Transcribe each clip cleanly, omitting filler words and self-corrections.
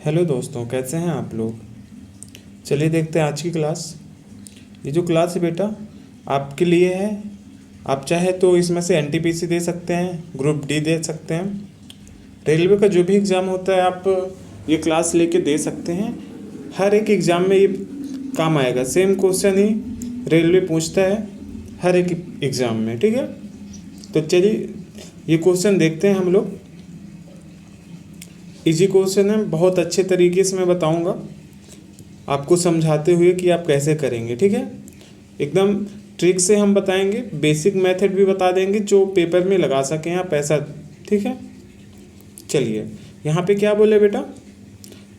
Hello दोस्तों, कैसे हैं आप लोग। चलिए देखते हैं आज की क्लास। ये जो क्लास है बेटा आपके लिए है। आप चाहे तो इसमें से एनटीपीसी दे सकते हैं, ग्रुप डी दे सकते हैं, रेलवे का जो भी एग्ज़ाम होता है आप ये क्लास लेके दे सकते हैं। हर एक एग्ज़ाम में ये काम आएगा। सेम क्वेश्चन ही रेलवे पूछता है हर एक एग्ज़ाम में, ठीक है। तो चलिए ये क्वेश्चन देखते हैं हम लोग। इजी क्वेश्चन है, बहुत अच्छे तरीके से मैं बताऊंगा आपको समझाते हुए कि आप कैसे करेंगे, ठीक है। एकदम ट्रिक से हम बताएंगे, बेसिक मेथड भी बता देंगे जो पेपर में लगा सकें आप ऐसा, ठीक है। चलिए यहाँ पे क्या बोले बेटा,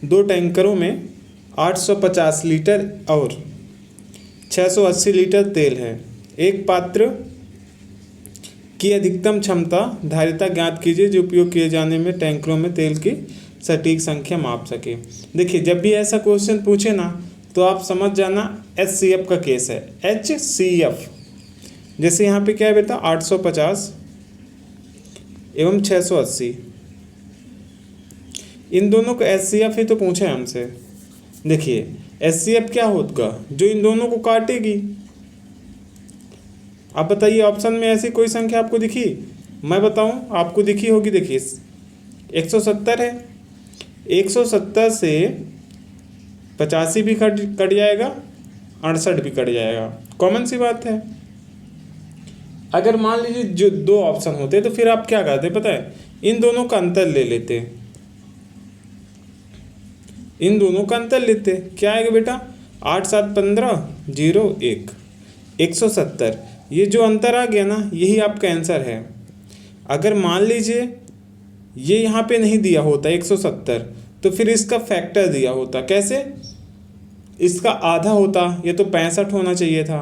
2 टैंकरों में 850 लीटर और 680 लीटर तेल है। एक पात्र की अधिकतम क्षमता धारिता ज्ञात कीजिए जो उपयोग किए जाने में टैंकरों में तेल की सटीक संख्या माप सके। देखिए जब भी ऐसा क्वेश्चन पूछे ना तो आप समझ जाना HCF का केस है। HCF जैसे यहाँ पे क्या है बेटा, 850 एवं 680, इन दोनों को HCF ही तो पूछे हमसे। देखिए HCF क्या होगा, जो इन दोनों को काटेगी। आप बताइए ऑप्शन में ऐसी कोई संख्या आपको दिखी, मैं बताऊं आपको दिखी होगी। देखिए 170 है, 170 से 85 भी कट जाएगा, 68 भी कट जाएगा, कॉमन सी बात है। अगर मान लीजिए जो 2 ऑप्शन होते तो फिर आप क्या करते पता है, इन दोनों का अंतर ले लेते, इन दोनों का अंतर लेते। क्या आएगा बेटा, 8 7 15 0 1 170, ये जो अंतर आ गया ना यही आपका आंसर है। अगर मान लीजिए ये यहाँ पे नहीं दिया होता 170 तो फिर इसका फैक्टर दिया होता, कैसे, इसका आधा होता, ये तो 65 होना चाहिए था।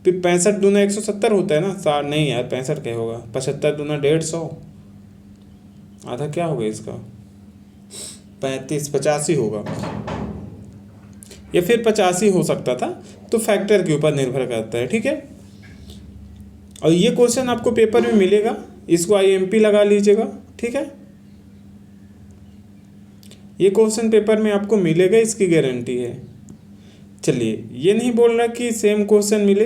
फिर 65 दूना 170 होता है ना, नहीं यार 65 क्या होगा, 75 दूना 150, आधा क्या होगा इसका, 35 85 होगा, या फिर 85 हो सकता था। तो फैक्टर के ऊपर निर्भर करता है, ठीक है। और ये क्वेश्चन आपको पेपर में मिलेगा, इसको IMP लगा लीजिएगा, ठीक है। ये क्वेश्चन पेपर में आपको मिलेगा, इसकी गारंटी है। चलिए ये नहीं बोल रहा कि सेम क्वेश्चन मिले,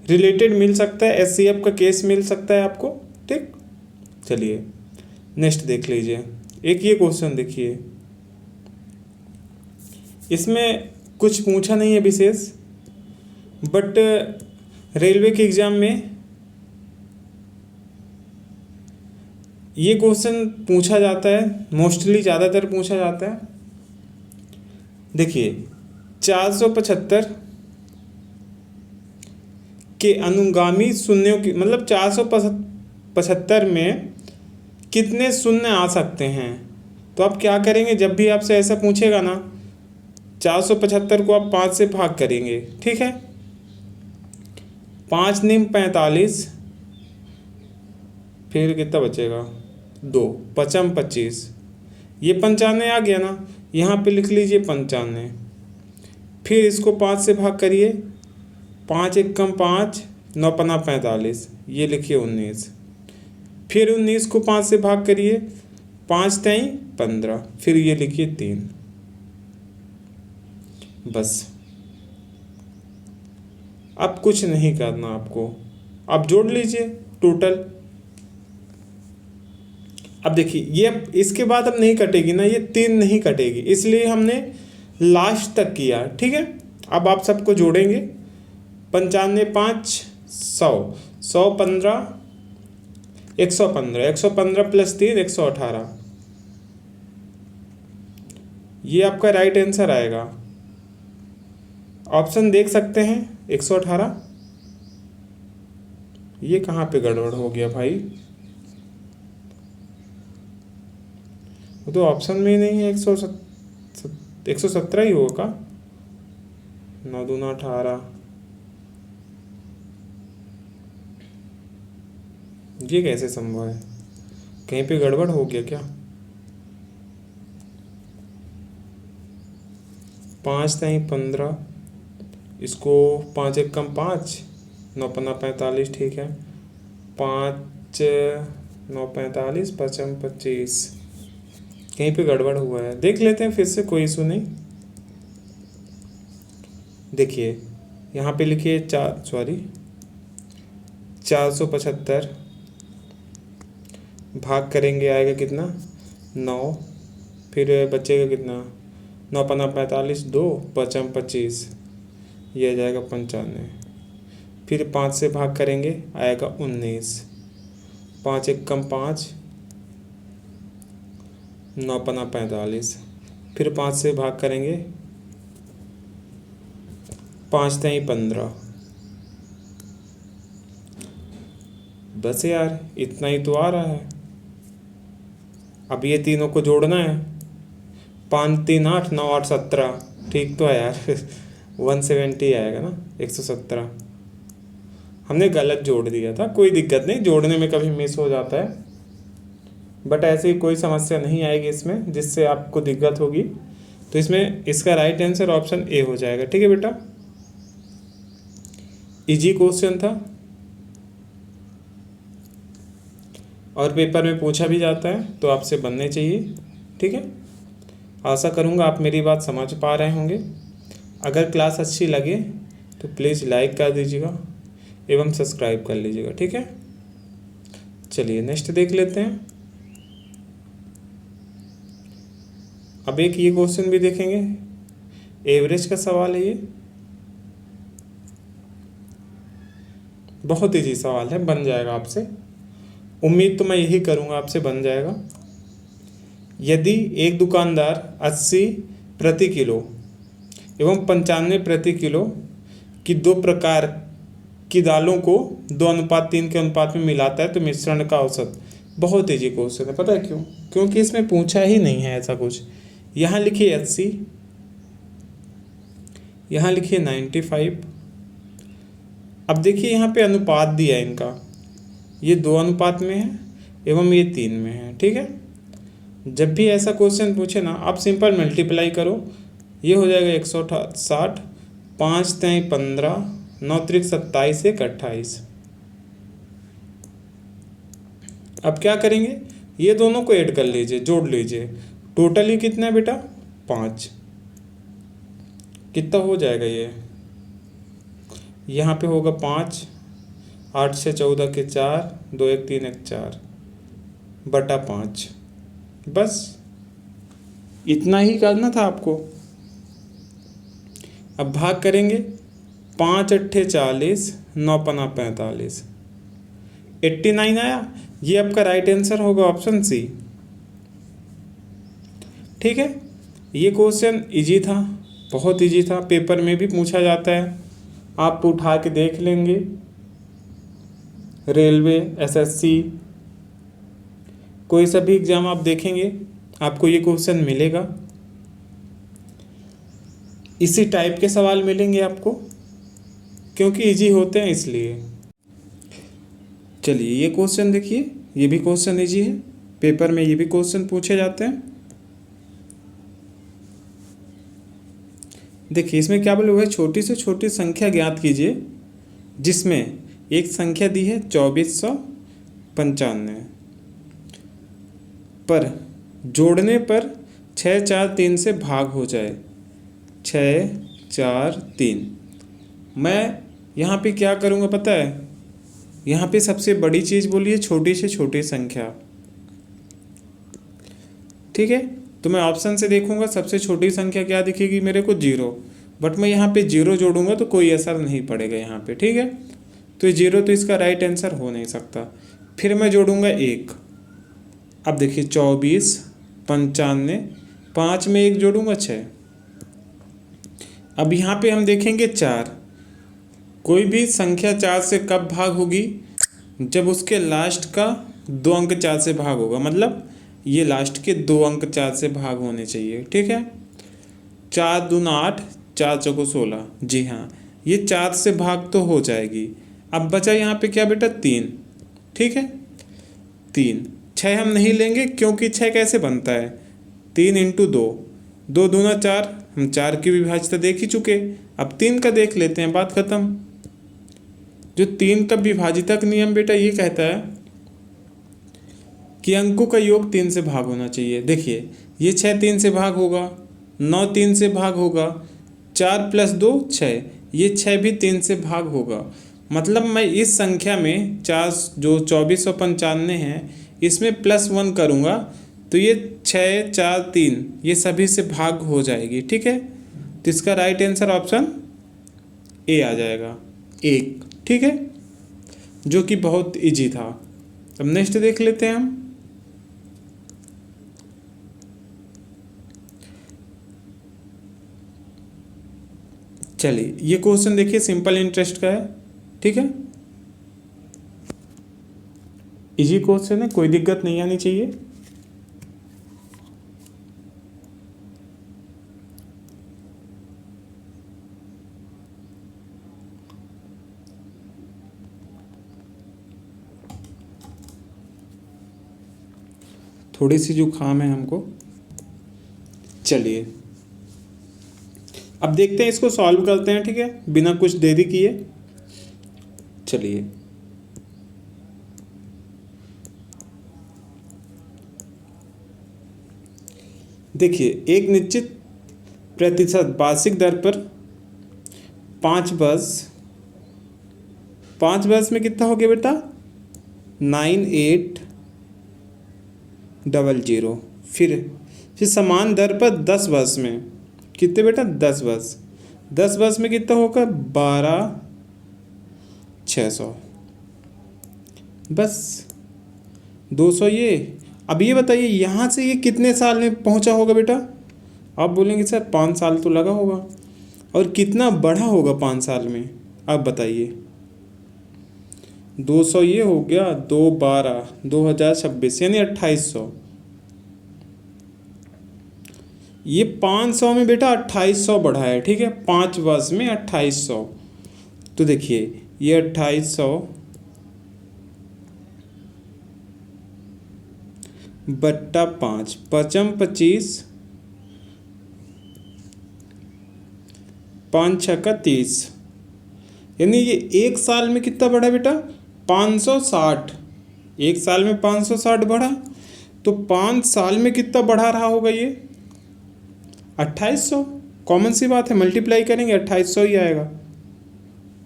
रिलेटेड मिल सकता है, HCF का केस मिल सकता है आपको, ठीक। चलिए नेक्स्ट देख लीजिए। एक ये क्वेश्चन देखिए, इसमें कुछ पूछा नहीं है विशेष, बट रेलवे के एग्ज़ाम में ये क्वेश्चन पूछा जाता है, मोस्टली ज़्यादातर पूछा जाता है। देखिए 475 के अनुगामी शून्यों की, मतलब 475 में कितने शून्य आ सकते हैं। तो आप क्या करेंगे, जब भी आपसे ऐसा पूछेगा ना 475 को आप 5 से भाग करेंगे, ठीक है। 5 निम 45, फिर कितना बचेगा 2 पचम 25, ये 95 आ गया ना, यहाँ पे लिख लीजिए 95। फिर इसको 5 से भाग करिए, 5 एकम 5 9 पना 45, ये लिखिए 19। फिर 19 को 5 से भाग करिए, 5 टाइम 15, फिर ये लिखिए 3। बस अब कुछ नहीं करना आपको, आप जोड़ लीजिए टोटल। अब देखिए ये इसके बाद अब नहीं कटेगी ना, ये 3 नहीं कटेगी, इसलिए हमने लास्ट तक किया, ठीक है। अब आप सबको जोड़ेंगे, 95 5 100 115 115 115 प्लस 3 118, ये आपका राइट आंसर आएगा। ऑप्शन देख सकते हैं 118, ये कहाँ पे गड़बड़ हो गया भाई, वो तो ऑप्शन में ही नहीं है। 117 ही होगा, 9 दूना 18, ये कैसे संभव है, कहीं पे गड़बड़ हो गया क्या। 5 टाइम 15, इसको 5 एकम 5 9 पन्ना 45, ठीक है। 5 9 45 पचम 25, कहीं पे गड़बड़ हुआ है, देख लेते हैं फिर से, कोई इशू नहीं। देखिए यहाँ पे लिखिए 475 भाग करेंगे, आएगा कितना 9, फिर बचेगा कितना 9 पन्ना 45, 2 पचम 25, ये आ जाएगा 95, फिर 5 से भाग करेंगे आएगा 19, 5 एक कम 5, 9 पन्ना 45, फिर 5 से भाग करेंगे 5 तई 15। बस यार इतना ही तो आ रहा है। अब ये तीनों को जोड़ना है, 5 3 8 9 8 17, ठीक तो है यार 170 आएगा ना, 117। हमने गलत जोड़ दिया था, कोई दिक्कत नहीं, जोड़ने में कभी मिस हो जाता है, बट ऐसी कोई समस्या नहीं आएगी इसमें जिससे आपको दिक्कत होगी। तो इसमें इसका राइट आंसर ऑप्शन ए हो जाएगा। ठीक है बेटा, इजी क्वेश्चन था और पेपर में पूछा भी जाता है, तो आपसे बनने चाहिए। ठीक है, आशा करूँगा आप मेरी बात समझ पा रहे होंगे। अगर क्लास अच्छी लगे तो प्लीज़ लाइक कर दीजिएगा एवं सब्सक्राइब कर लीजिएगा। ठीक है, चलिए नेक्स्ट देख लेते हैं। अब एक ये क्वेश्चन भी देखेंगे, एवरेज का सवाल है, ये बहुत ईजी सवाल है, बन जाएगा आपसे, उम्मीद तो मैं यही करूँगा आपसे बन जाएगा। यदि एक दुकानदार 80 प्रति किलो एवं 95 प्रति किलो की 2 प्रकार की दालों को 2:3 के अनुपात में मिलाता है तो मिश्रण का औसत। बहुत ईजी क्वेश्चन है, पता है क्यों? क्योंकि इसमें पूछा ही नहीं है ऐसा कुछ। यहाँ लिखिए 80, यहाँ लिखिए 95। अब देखिए यहाँ पे अनुपात दिया है इनका, ये 2 अनुपात में है एवं ये 3 में है। ठीक है, जब भी ऐसा क्वेश्चन पूछे ना, आप सिंपल मल्टीप्लाई करो, ये हो जाएगा 160, 5 तय 15, 9 त्रिक 27, 1 28। अब क्या करेंगे, ये दोनों को ऐड कर लीजिए, जोड़ लीजिए, टोटल ही कितना है बेटा 5। कितना हो जाएगा ये, यहाँ पे होगा 5, 8 से 14 के 4, 2 1 3 1 4 बटा 5। बस इतना ही करना था आपको। अब भाग करेंगे, 5 अट्ठे 40, 9 पन्ना 45, 89 आया। ये आपका राइट आंसर होगा ऑप्शन सी। ठीक है, ये क्वेश्चन इजी था, बहुत इजी था, पेपर में भी पूछा जाता है, आप उठा के देख लेंगे, रेलवे, एसएससी, कोई सा भी एग्ज़ाम आप देखेंगे आपको ये क्वेश्चन मिलेगा, इसी टाइप के सवाल मिलेंगे आपको, क्योंकि इजी होते हैं इसलिए। चलिए ये क्वेश्चन देखिए, ये भी क्वेश्चन इजी है, पेपर में ये भी क्वेश्चन पूछे जाते हैं। देखिए इसमें क्या बोला हुआ है, छोटी से छोटी संख्या ज्ञात कीजिए जिसमें एक संख्या दी है 2495 पर जोड़ने पर 6 4 3 से भाग हो जाए। 6 4 3। मैं यहाँ पे क्या करूँगा पता है, यहाँ पे सबसे बड़ी चीज़ बोली है छोटी से छोटी संख्या। ठीक है, तो मैं ऑप्शन से देखूंगा सबसे छोटी संख्या क्या दिखेगी मेरे को, 0, बट मैं यहाँ पे 0 जोड़ूंगा तो कोई असर नहीं पड़ेगा यहाँ पे। ठीक है, तो 0 तो इसका राइट आंसर हो नहीं सकता। फिर मैं जोड़ूंगा 1। अब देखिए 24 95, 5 में 1 जोड़ूंगा 6। अब यहाँ पे हम देखेंगे 4। कोई भी संख्या 4 से कब भाग होगी, जब उसके लास्ट का 2 अंक 4 से भाग होगा, मतलब ये लास्ट के 2 अंक 4 से भाग होने चाहिए। ठीक है, 4 दूना 8, 4 चौको 16। जी हाँ, ये 4 से भाग तो हो जाएगी। अब बचा यहाँ पे क्या बेटा 3। ठीक है, 3, 6 हम नहीं लेंगे क्योंकि 6 कैसे बनता है, 3 × 2, 2 दूना 4, हम 4 की विभाज्यता देख ही चुके। अब 3 का देख लेते हैं, बात खत्म। जो 3 का विभाजितक नियम बेटा ये कहता है कि अंकों का योग 3 से भाग होना चाहिए। देखिए ये 6 3 से भाग होगा, 9 3 से भाग होगा, 4 + 2 6, ये 6 भी 3 से भाग होगा। मतलब मैं इस संख्या में 4 जो 2495 है इसमें +1 करूँगा तो ये 6 4 3 ये सभी से भाग हो जाएगी। ठीक है, तो इसका राइट आंसर ऑप्शन ए आ जाएगा 1। ठीक है, जो कि बहुत इजी था। अब नेक्स्ट देख लेते हैं हम। चलिए ये क्वेश्चन देखिए, सिंपल इंटरेस्ट का है। ठीक है, इजी क्वेश्चन है, कोई दिक्कत नहीं आनी चाहिए। थोड़ी सी जुकाम है हमको। चलिए अब देखते हैं, इसको सॉल्व करते हैं। ठीक है, बिना कुछ देरी किए चलिए। देखिए एक निश्चित प्रतिशत वार्षिक दर पर 5 वर्ष में कितना हो गया बेटा 9800। फिर समान दर पर 10 वर्ष में कितने बेटा 10 वर्ष में कितना होगा 12600। बस 200। ये अब ये बताइए यहाँ से ये कितने साल में पहुँचा होगा बेटा। आप बोलेंगे सर 5 साल तो लगा होगा, और कितना बढ़ा होगा 5 साल में। अब बताइए 200 ये हो गया 2026 यानी 2800। ये 500 में बेटा 2800 बढ़ा है। ठीक है, 5 वर्ष में 2800। तो देखिए ये 2800 बट्टा 5, 5 25, 5 6 30, यानी ये एक साल में कितना बढ़ा बेटा 560। एक साल में 560 बढ़ा, तो 5 साल में कितना बढ़ा रहा होगा ये 2800। कॉमन सी बात है, मल्टीप्लाई करेंगे 2800 ही आएगा।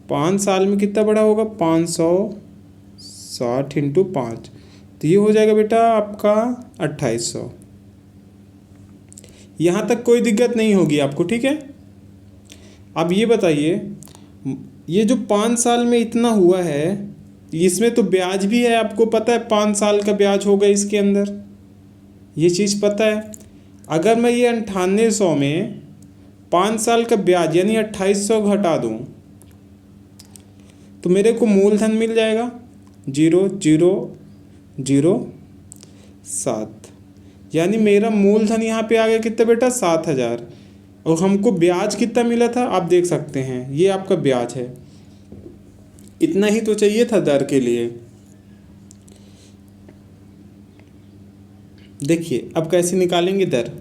5 साल में कितना बढ़ा होगा 560 × 5, तो ये हो जाएगा बेटा आपका 2800। यहाँ तक कोई दिक्कत नहीं होगी आपको। ठीक है, अब ये बताइए ये जो 5 साल में इतना हुआ है इसमें तो ब्याज भी है, आपको पता है 5 साल का ब्याज होगा इसके अंदर, ये चीज़ पता है। अगर मैं ये 9800 में 5 साल का ब्याज यानी 2800 घटा दूँ तो मेरे को मूलधन मिल जाएगा 0007, यानी मेरा मूलधन यहाँ पे आ गया कितना बेटा 7000। और हमको ब्याज कितना मिला था आप देख सकते हैं, ये आपका ब्याज है। इतना ही तो चाहिए था दर के लिए। देखिए अब कैसे निकालेंगे दर।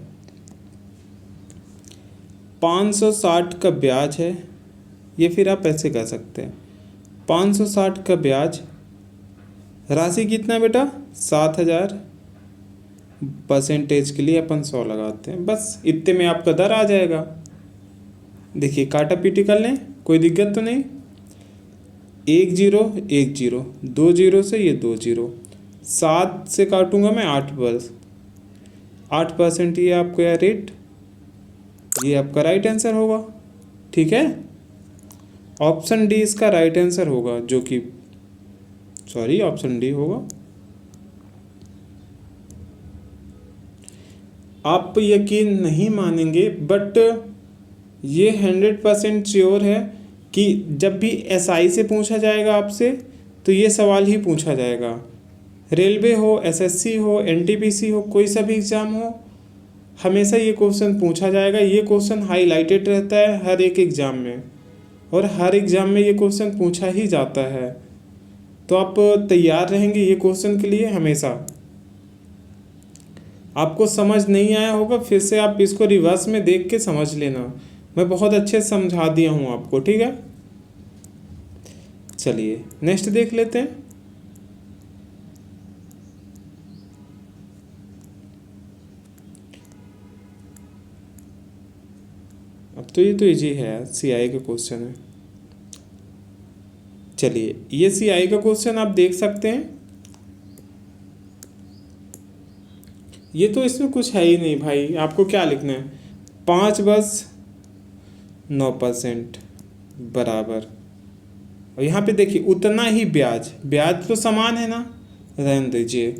560 का ब्याज है, ये फिर आप ऐसे कर सकते हैं 560 का ब्याज, राशि कितना बेटा 7000, परसेंटेज के लिए अपन 100 लगाते हैं, बस इतने में आपका दर आ जाएगा। देखिए काटा पीटी कर लें, कोई दिक्कत तो नहीं। 1 0 1 0, 2 0 से ये 2 0, 7 से काटूंगा मैं 8%, ये आपका यह रेट, ये आपका राइट आंसर होगा। ठीक है, ऑप्शन डी इसका राइट आंसर होगा, जो कि ऑप्शन डी होगा। आप यकीन नहीं मानेंगे बट ये 100% श्योर है कि जब भी एसआई से पूछा जाएगा आपसे तो ये सवाल ही पूछा जाएगा। रेलवे हो, एसएससी हो, एनटीपीसी हो, कोई सा भी एग्ज़ाम हो, हमेशा ये क्वेश्चन पूछा जाएगा। ये क्वेश्चन हाईलाइटेड रहता है हर एक एग्ज़ाम में, और हर एग्ज़ाम में ये क्वेश्चन पूछा ही जाता है। तो आप तैयार रहेंगे ये क्वेश्चन के लिए हमेशा। आपको समझ नहीं आया होगा फिर से आप इसको रिवर्स में देख के समझ लेना, मैं बहुत अच्छे से समझा दिया हूँ आपको। ठीक है, चलिए नेक्स्ट देख लेते हैं। अब तो ये तो इजी है यार, CI का क्वेश्चन है। चलिए ये CI का क्वेश्चन आप देख सकते हैं। ये तो इसमें कुछ है ही नहीं भाई, आपको क्या लिखना है, 5 + 9% बराबर, और यहाँ पे देखिए उतना ही ब्याज, ब्याज तो समान है ना, रहने दीजिए।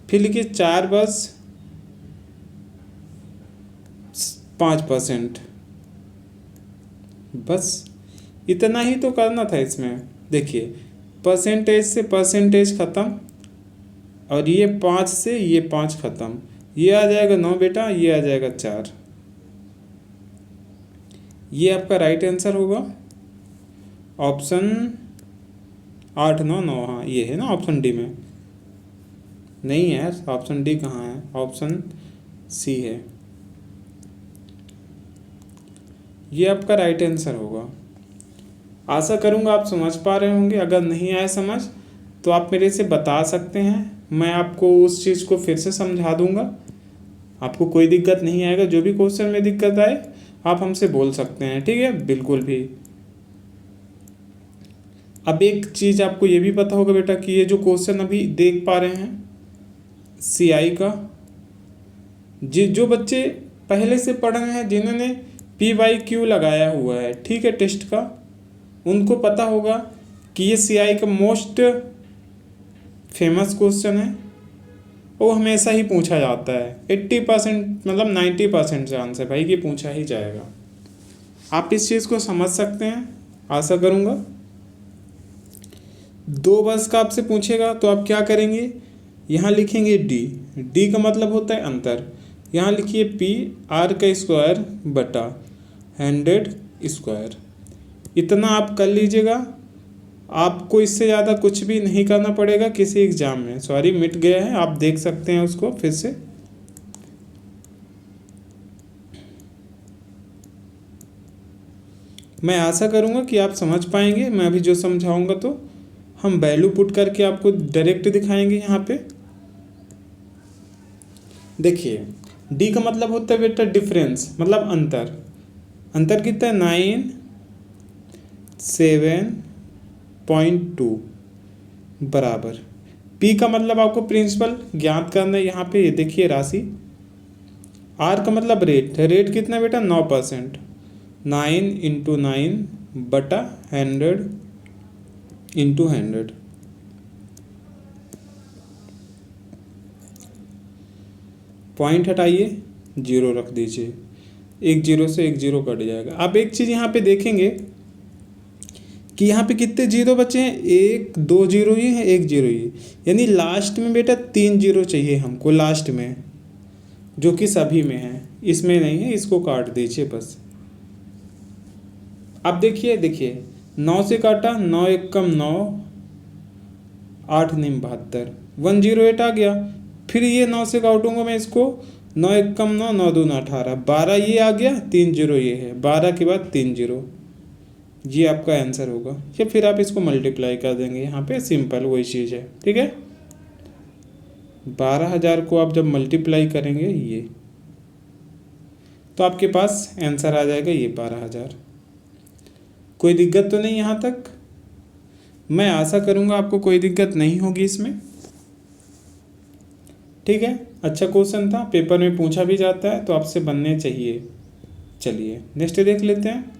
फिर लिखिए 4+5%, बस इतना ही तो करना था इसमें। देखिए परसेंटेज से परसेंटेज ख़त्म, और ये 5 से ये 5 ख़त्म, ये आ जाएगा 9 बेटा, ये आ जाएगा 4। ये आपका राइट आंसर होगा ऑप्शन 8 9 9, हाँ ये है ना ऑप्शन डी में। नहीं है, ऑप्शन डी कहाँ है, ऑप्शन सी है, ये आपका राइट आंसर होगा। आशा करूँगा आप समझ पा रहे होंगे। अगर नहीं आए समझ तो आप मेरे से बता सकते हैं, मैं आपको उस चीज़ को फिर से समझा दूंगा, आपको कोई दिक्कत नहीं आएगा। जो भी क्वेश्चन में दिक्कत आए आप हमसे बोल सकते हैं, ठीक है, बिल्कुल भी। अब एक चीज़ आपको ये भी पता होगा बेटा कि ये जो क्वेश्चन अभी देख पा रहे हैं CI का, जो बच्चे पहले से पढ़ रहे हैं, जिन्होंने PYQ लगाया हुआ है, ठीक है, टेस्ट का, उनको पता होगा कि ये CI का मोस्ट फेमस क्वेश्चन है, वो हमेशा ही पूछा जाता है। 80% मतलब 90% चांस है भाई कि पूछा ही जाएगा। आप इस चीज़ को समझ सकते हैं, आशा करूँगा। 2 वर्ष का आपसे पूछेगा तो आप क्या करेंगे, यहाँ लिखेंगे D का मतलब होता है अंतर, यहाँ लिखिए PR² बटा 100²। इतना आप कर लीजिएगा, आपको इससे ज़्यादा कुछ भी नहीं करना पड़ेगा किसी एग्ज़ाम में। सॉरी मिट गया है, आप देख सकते हैं उसको फिर से। मैं आशा करूँगा कि आप समझ पाएंगे। मैं अभी जो समझाऊँगा तो हम वैल्यू पुट करके आपको डायरेक्ट दिखाएंगे। यहाँ पे देखिए D का मतलब होता है बेटा डिफरेंस, मतलब अंतर। अंतर कितना है, 9.7.2 बराबर। P का मतलब आपको प्रिंसिपल ज्ञात करना है, यहाँ पे ये देखिए राशि। R का मतलब रेट, रेट कितना बेटा 9%, 9 × 9 बटा 100 × 100। पॉइंट हटाइए, 0 रख दीजिए, 1 0 से 1 0 कट जाएगा। आप एक चीज़ यहाँ पे देखेंगे कि यहाँ पे कितने 0 बचे हैं, 1 2 0 ही है, 1 0 ही, यानी लास्ट में बेटा 3 0 चाहिए हमको लास्ट में, जो कि सभी में है, इसमें नहीं है, इसको काट दीजिए बस। अब देखिए 9 से काटा, 9 1 कम 9, 8 9 72, 108 आ गया। फिर ये 9 से काटूंगा मैं इसको, 9 1 कम 9, 9 2 18, 12 ये आ गया, 3 0 ये है, 12 के बाद 3 0, ये आपका आंसर होगा। या फिर आप इसको मल्टीप्लाई कर देंगे, यहाँ पे सिंपल वही चीज़ है, ठीक है। 12,000 को आप जब मल्टीप्लाई करेंगे ये, तो आपके पास आंसर आ जाएगा ये 12,000। कोई दिक्कत तो नहीं यहाँ तक? मैं आशा करूँगा आपको कोई दिक्कत नहीं होगी इसमें, ठीक है। अच्छा क्वेश्चन था, पेपर में पूछा भी जाता है, तो आपसे बनने चाहिए। चलिए नेक्स्ट देख लेते हैं।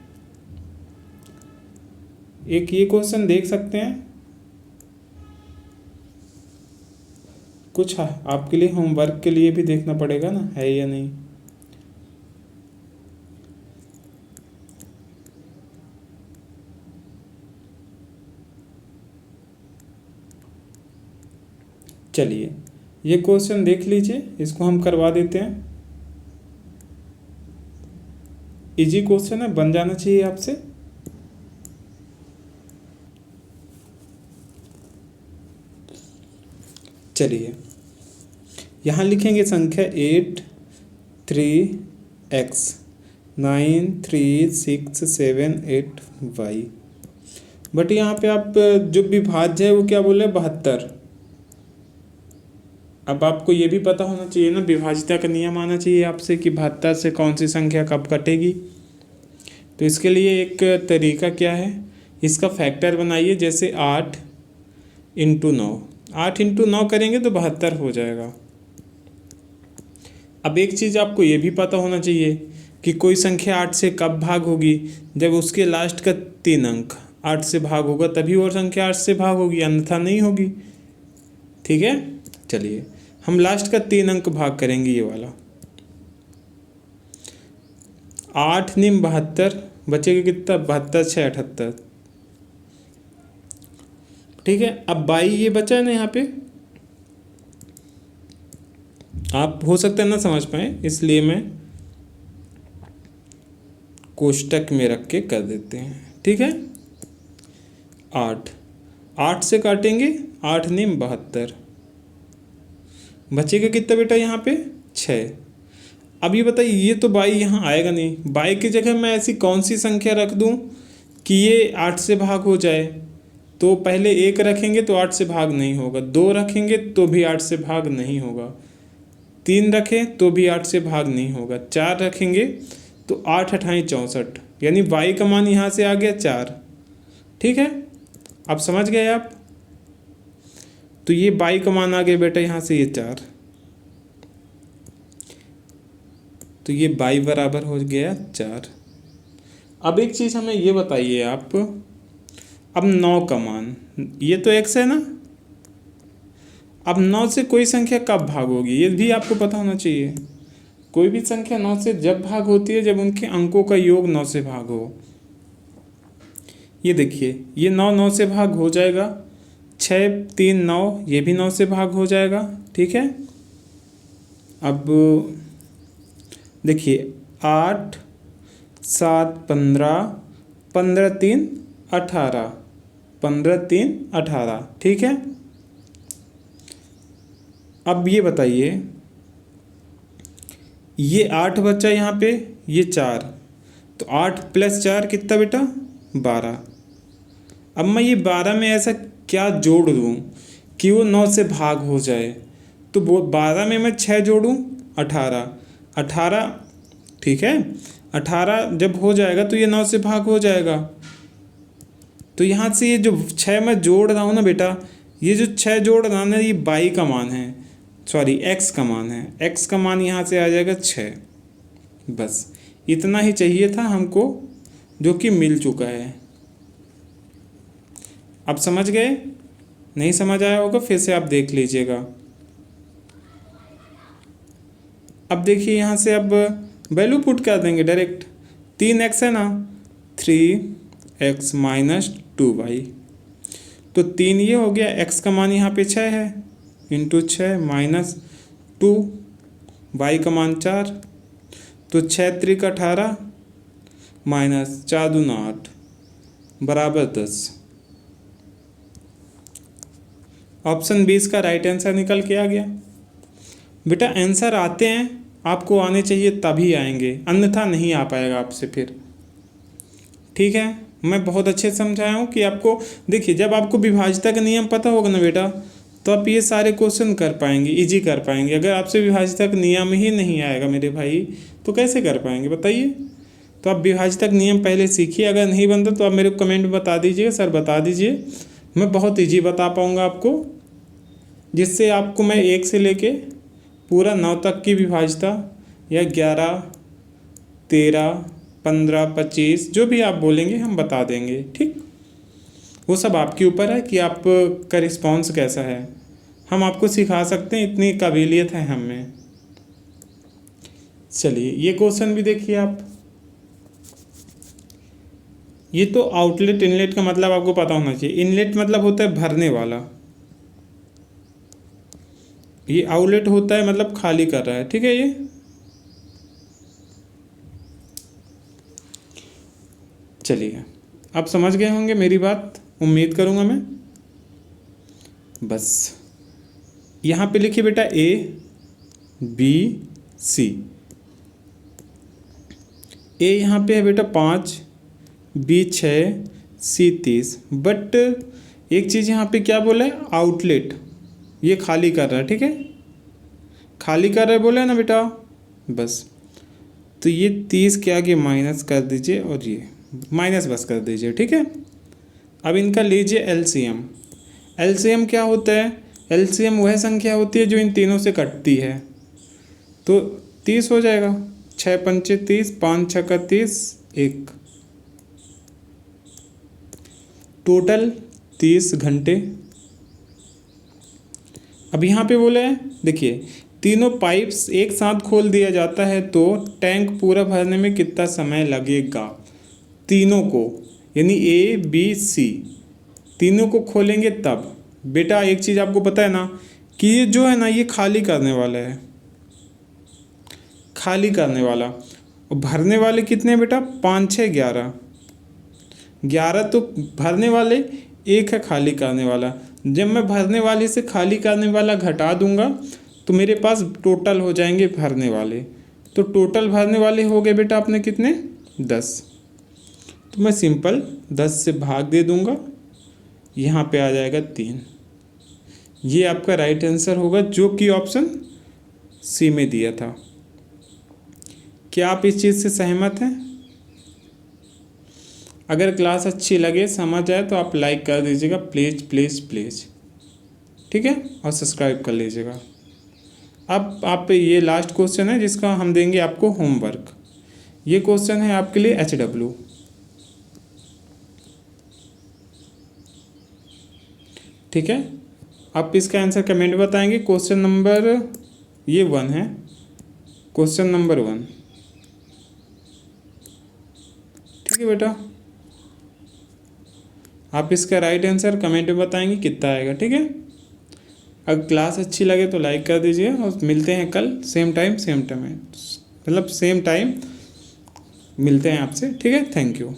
एक ये क्वेश्चन देख सकते हैं, कुछ आपके लिए होमवर्क के लिए भी देखना पड़ेगा ना, है या नहीं। चलिए ये क्वेश्चन देख लीजिए, इसको हम करवा देते हैं। इजी क्वेश्चन है, बन जाना चाहिए आपसे। चलिए यहाँ लिखेंगे संख्या 8 3x 9 3 6 7 8 y, बट यहाँ पे आप जो विभाज्य है वो क्या बोले, 72। अब आपको ये भी पता होना चाहिए ना, विभाज्यता का नियम आना चाहिए आपसे कि 72 से कौन सी संख्या कब कटेगी। तो इसके लिए एक तरीका क्या है, इसका फैक्टर बनाइए। जैसे 8 इंटू 9, 8 इंटू 9 करेंगे तो 72 हो जाएगा। अब एक चीज़ आपको ये भी पता होना चाहिए कि कोई संख्या 8 से कब भाग होगी, जब उसके लास्ट का 3 अंक 8 से भाग होगा, तभी और संख्या 8 से भाग होगी, अन्यथा नहीं होगी। ठीक है, चलिए हम लास्ट का 3 अंक भाग करेंगे, ये वाला 8 निम 72, बचेगा कितना, 72 6 78। ठीक है, अब 22 ये बचा है ना, यहाँ पे आप हो सकता है ना समझ पाए, इसलिए मैं कोष्टक में रख के कर देते हैं। ठीक है, 8 से काटेंगे, 8 निम 72, बचेगा कितना बेटा यहाँ पे 6। अब ये बताइए, ये तो 22 यहाँ आएगा नहीं, 22 की जगह मैं ऐसी कौन सी संख्या रख दूँ कि ये 8 से भाग हो जाए। तो पहले 1 रखेंगे तो 8 से भाग नहीं होगा, 2 रखेंगे तो भी 8 से भाग नहीं होगा, 3 रखें तो भी 8 से भाग नहीं होगा, 4 रखेंगे तो 8 अठाई 64, यानी y का मान यहाँ से आ गया 4। ठीक है, अब समझ गए आप। तो ये y का मान आ गया बेटा यहाँ से ये 4, तो ये y बराबर हो गया 4। अब एक चीज़ हमें ये बताइए आप, अब 9 का मान, ये तो x है ना, अब 9 से कोई संख्या कब भाग होगी, ये भी आपको पता होना चाहिए। कोई भी संख्या 9 से जब भाग होती है जब उनके अंकों का योग 9 से भाग हो। ये देखिए, ये 9 से भाग हो जाएगा, 6 3 9, ये भी 9 से भाग हो जाएगा। ठीक है, अब देखिए 8 7 15, 15 3 18, 15 3 18। ठीक है, अब ये बताइए, ये 8 बचा यहाँ पे, ये 4, तो 8 + 4 कितना बेटा 12। अब मैं ये 12 में ऐसा क्या जोड़ दूँ कि वो 9 से भाग हो जाए, तो वो 12 में मैं 6 जोड़ूँ 18। ठीक है, 18 जब हो जाएगा तो ये 9 से भाग हो जाएगा। तो यहाँ से ये जो 6 मैं जोड़ रहा हूँ ना बेटा, ये जो 6 जोड़ रहा ना, ये y का मान है, सॉरी x का मान है, x का मान यहाँ से आ जाएगा 6। बस इतना ही चाहिए था हमको, जो कि मिल चुका है। अब समझ गए? नहीं समझ आया होगा फिर से आप देख लीजिएगा। अब देखिए यहाँ से अब वैल्यू पुट कर देंगे डायरेक्ट, 3x है ना, 3x - 2y, तो 3 ये हो गया, x का मान यहाँ पे 6 है, इंटू 6 - 2, y का मान 4, तो 6 3 18 माइनस 4 दूना 8 बराबर 10। ऑप्शन 20 का राइट आंसर निकल के आ गया। बेटा आंसर आते हैं, आपको आने चाहिए तभी आएंगे, अन्यथा नहीं आ पाएगा आपसे फिर। ठीक है, मैं बहुत अच्छे से समझाया हूँ कि आपको, देखिए जब आपको विभाज्यता का नियम पता होगा ना बेटा, तो आप ये सारे क्वेश्चन कर पाएंगे, इजी कर पाएंगे। अगर आपसे विभाज्यता का नियम ही नहीं आएगा मेरे भाई, तो कैसे कर पाएंगे बताइए। तो आप विभाज्यता का नियम पहले सीखिए, अगर नहीं बनता तो आप मेरे को कमेंट में बता दीजिए, सर बता दीजिए, मैं बहुत ईजी बता पाऊँगा आपको, जिससे आपको मैं 1 से लेके पूरा 9 तक की विभाज्यता, या 11 13 15 25 जो भी आप बोलेंगे हम बता देंगे। ठीक, वो सब आपके ऊपर है कि आपका रिस्पॉन्स कैसा है, हम आपको सिखा सकते हैं, इतनी काबिलियत है हम में। चलिए ये क्वेश्चन भी देखिए आप, ये तो आउटलेट इनलेट का मतलब आपको पता होना चाहिए। इनलेट मतलब होता है भरने वाला, ये आउटलेट होता है मतलब खाली कर रहा है। ठीक है, ये चलिए आप समझ गए होंगे मेरी बात, उम्मीद करूँगा मैं। बस यहाँ पे लिखिए बेटा A B C, A यहाँ पे है बेटा 5, B 6, C 30, बट एक चीज़ यहाँ पे क्या बोला है, आउटलेट, ये खाली कर रहा है। ठीक है, खाली कर रहा है बोला है ना बेटा, बस तो ये 30 के आगे माइनस कर दीजिए और ये माइनस बस कर दीजिए, ठीक है। अब इनका लीजिए एलसीएम। एलसीएम क्या होता है? एलसीएम वह संख्या होती है जो इन तीनों से कटती है। तो 30 हो जाएगा, 6 पंचे 30, 5 छक्का 30, 1। टोटल 30 घंटे। अब यहाँ पे बोले हैं, देखिए तीनों पाइप्स एक साथ खोल दिया जाता है तो टैंक पूरा भरने में कितना समय लगेगा? तीनों को, यानी ए बी सी तीनों को खोलेंगे तब। बेटा एक चीज़ आपको पता है ना कि ये जो है ना ये खाली करने वाला है, खाली करने वाला। और भरने वाले कितने हैं बेटा? 5 6 11। 11 तो भरने वाले, एक है खाली करने वाला। जब मैं भरने वाले से खाली करने वाला घटा दूंगा तो मेरे पास टोटल हो जाएंगे भरने वाले। तो टोटल भरने वाले हो गए बेटा अपने कितने? 10। तो मैं सिंपल 10 से भाग दे दूंगा, यहाँ पे आ जाएगा 3। ये आपका राइट आंसर होगा जो कि ऑप्शन सी में दिया था। क्या आप इस चीज़ से सहमत हैं? अगर क्लास अच्छी लगे, समझ आए तो आप लाइक कर दीजिएगा प्लीज़ प्लीज़ प्लीज़, ठीक है, और सब्सक्राइब कर लीजिएगा। अब आप पे ये लास्ट क्वेश्चन है जिसका हम देंगे आपको होमवर्क। ये क्वेश्चन है आपके लिए HW, ठीक है। आप इसका आंसर कमेंट बताएंगे। क्वेश्चन नंबर ये 1 है, क्वेश्चन नंबर 1, ठीक है बेटा। आप इसका राइट आंसर कमेंट में बताएंगे कितना आएगा, ठीक है। अगर क्लास अच्छी लगे तो लाइक कर दीजिए और मिलते हैं कल सेम टाइम मतलब सेम टाइम मिलते हैं आपसे, ठीक है। Thank you.